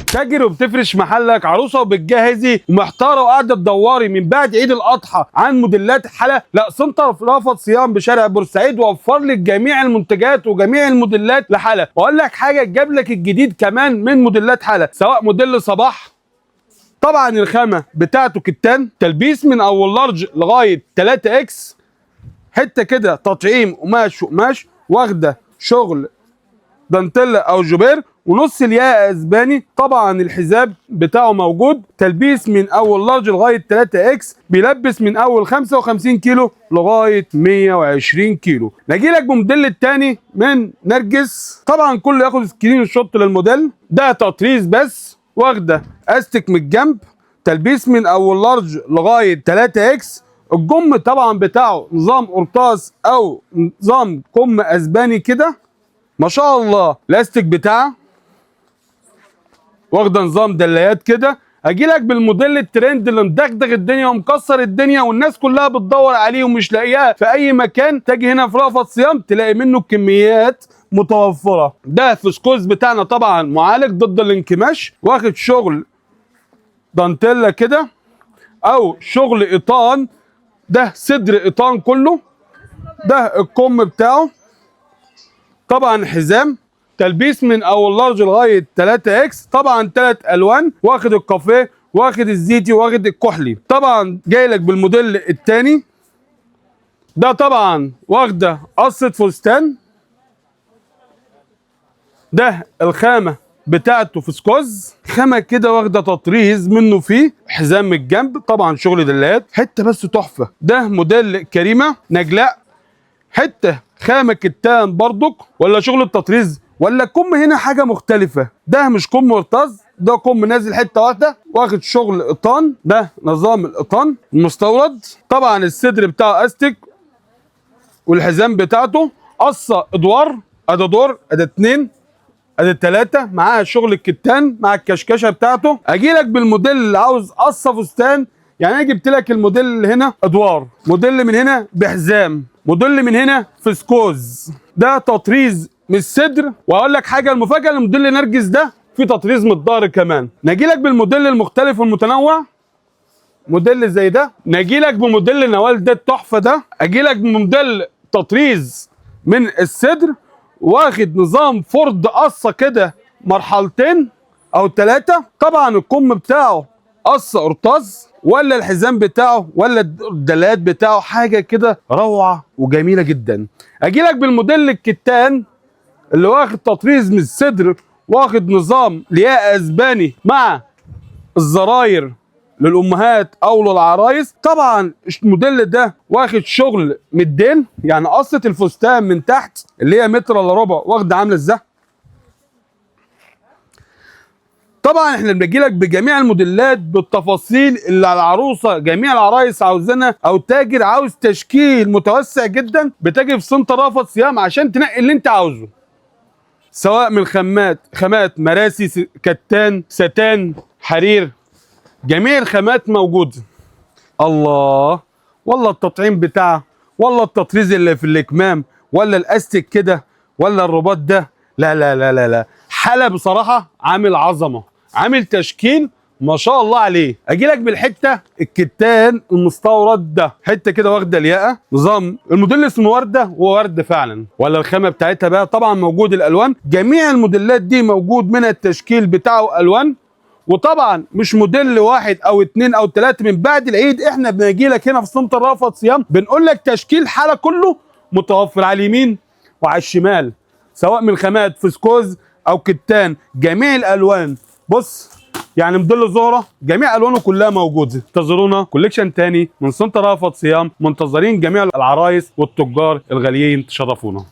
بتتاجر وبتفرش محلك، عروسه وبتجهزي ومحتاره وقاعده تدوري من بعد عيد الاضحى عن موديلات حلا، لا سنتر رأفت صيام بشارع بورسعيد وفر لك جميع المنتجات وجميع الموديلات لحلا. واقول لك حاجه، جاب لك الجديد كمان من موديلات حلا، سواء موديل صباح، طبعا الخامه بتاعته كتان، تلبيس من اول لارج لغايه 3 اكس، حته كده تطعيم قماش وقماش، واخده شغل دانتيلا او جوبير، ونص الياقه اسباني. طبعا الحزام بتاعه موجود، تلبيس من اول لارج لغايه 3 اكس، بيلبس من اول 55 كيلو لغايه 120 كيلو. نجي لك بموديل الثاني من نرجس، طبعا كله ياخد سكرين شوت للموديل ده، تطريز بس، واخده استك من الجنب، تلبيس من اول لارج لغايه 3 اكس. الجم طبعا بتاعه نظام قرطاس او نظام كم اسباني كده، ما شاء الله. الاستيك بتاعه واخده نظام دلايات كده. اجي لك بالموديل الترند اللي مدغدغ الدنيا ومكسر الدنيا والناس كلها بتدور عليه ومش لاقياه في اي مكان، تجي هنا في رأفت صيام تلاقي منه كميات متوفره. ده فسكوز بتاعنا طبعا معالج ضد الانكماش، واخد شغل دانتيلا كده او شغل ايطان، ده صدر ايطان كله، ده الكم بتاعه. طبعا حزام، تلبيس من اول لارج لغايه 3 اكس، طبعا 3 الوان، واخد الكافيه واخد الزيتي واخد الكحلي. طبعا جاي لك بالموديل الثاني ده، طبعا واخده قصه فستان، ده الخامه بتاعته فسكوز، خامه كده واخده تطريز منه فيه، حزام من الجنب، طبعا شغل دلات، حته بس تحفه. ده موديل كريمه نجلاء، حته خامه كتان برضك، ولا شغل التطريز، ولا كم هنا حاجه مختلفه. ده مش كم مرتز، ده كم نازل حته واحده، واخد شغل ايطان، ده نظام الايطان المستورد. طبعا الصدر بتاعه استك، والحزام بتاعته قصه ادوار، ادي دور، ادي 2، ادي 3، معاها شغل الكتان مع الكشكشه بتاعته. اجي لك بالموديل اللي عاوز قصه فستان، يعني انا جبت لك الموديل اللي هنا ادوار، موديل من هنا بحزام، موديل من هنا فسكوز، ده تطريز من الصدر. واقول لك حاجه المفاجاه، الموديل نرجس ده في تطريز من الظهر كمان. نجي لك بالموديل المختلف والمتنوع، موديل زي ده. نجي لك بموديل نوال ده التحفه ده. اجي لك بموديل تطريز من الصدر، واخد نظام فورد قصه كده مرحلتين او 3. طبعا الكم بتاعه قصه قرطاس، ولا الحزام بتاعه ولا الدلات بتاعه حاجه كده روعه وجميله جدا. اجي لك بالموديل الكتان اللي واخد تطريز من الصدر، واخد نظام لياقه اسباني مع الزراير للامهات او للعرايس. طبعا الموديل ده واخد شغل من الدين، يعني قصه الفستان من تحت اللي هي متر الا ربع، واخده عامله ازاي. طبعا احنا بنجي لك بجميع الموديلات بالتفاصيل اللي على العروسه، جميع العرايس عاوزينها، او تاجر عاوز تشكيل متوسع جدا، بتجي في سنتر رأفت صيام عشان تنقي اللي انت عاوزه، سواء من خامات مراسي، كتان، ستان، حرير، جميع الخامات موجوده. الله، والله التطعيم بتاعه، والله التطريز اللي في الاكمام، ولا الاستك كده، ولا الرباط ده، لا لا لا لا لا، حلا بصراحه عامل عظمه، عامل تشكيل ما شاء الله عليه. اجي لك بالحته الكتان المستورد ده، حته كده واخده الياقه، نظام الموديل اسمه ورده، هو ورد فعلا، ولا الخامه بتاعتها بقى. طبعا موجود الالوان، جميع الموديلات دي موجود منها التشكيل بتاعه الوان. وطبعا مش موديل واحد او 2 او 3، من بعد العيد احنا بنجي لك هنا في سنتر رأفت صيام بنقول لك تشكيل حاله كله متوفر على اليمين وعلى الشمال، سواء من خامات فسكوز او كتان، جميع الالوان. بص يعني موديل زهره جميع الوانه كلها موجوده. انتظرونا كوليكشن تاني من سنتر رأفت صيام، منتظرين جميع العرايس والتجار الغاليين، تشرفونا.